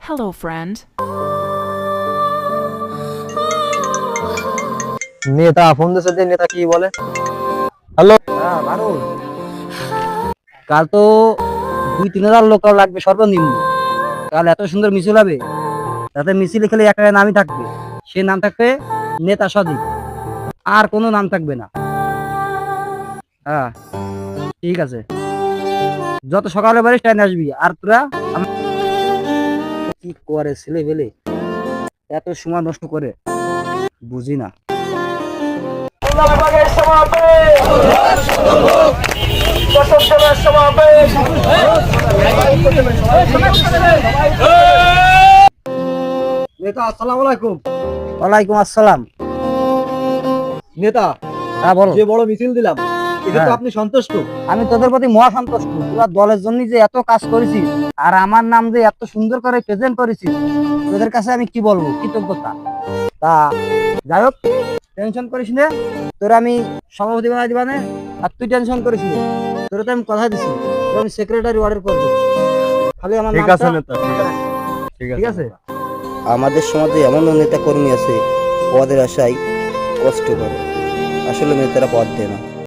Hello, friend. নেতা phone দিয়েছে যে নেতা কি বলে। হ্যালো, হ্যাঁ ভারুন, কাল তো 2-3 হাজার লোক লাগবে সর্বনিম্ন। কাল এত সুন্দর মিছিল হবে, তাতে মিছিলে খেলে একটা নামই থাকবে, সে নাম থাকবে নেতা সজীব, আর কোনো নাম থাকবে না। হ্যাঁ ঠিক আছে, যত সকালে পারিস টাইম আসবি। আর তোরা কি করে ছেলে বেলে এত সময় নষ্ট করে, বুঝি না। নেতা আসসালামু আলাইকুম। ওয়ালাইকুম আসসালাম। নেতা, হ্যাঁ বলো। যে বড় মিছিল দিলাম এতে তো হ্যাঁ। আপনি সন্তুষ্ট? আমি তোদের প্রতি মহা সন্তুষ্ট। তোরা দলের জন্য যে এত কাজ করেছিস আর আমার নাম যে এত সুন্দর করে প্রেজেন্ট করেছিস, তোদের কাছে আমি কি বলবো, কৃতজ্ঞতা। তা যাই হোক, টেনশন করিস না, তোর আমি সভাপতি বানাই দিবানে। আর তুই টেনশন করিস না, তোর তো আমি কথা দিছি, তোর আমি সেক্রেটারি অর্ডার করবো। খালি আমার ঠিক আছে নামটা নেতা, ঠিক আছে। আমাদের সমাজে এমন নেতা কর্মী আছে পদের আশায় কষ্ট করে, আসলে নেতারা পদ দেয় না।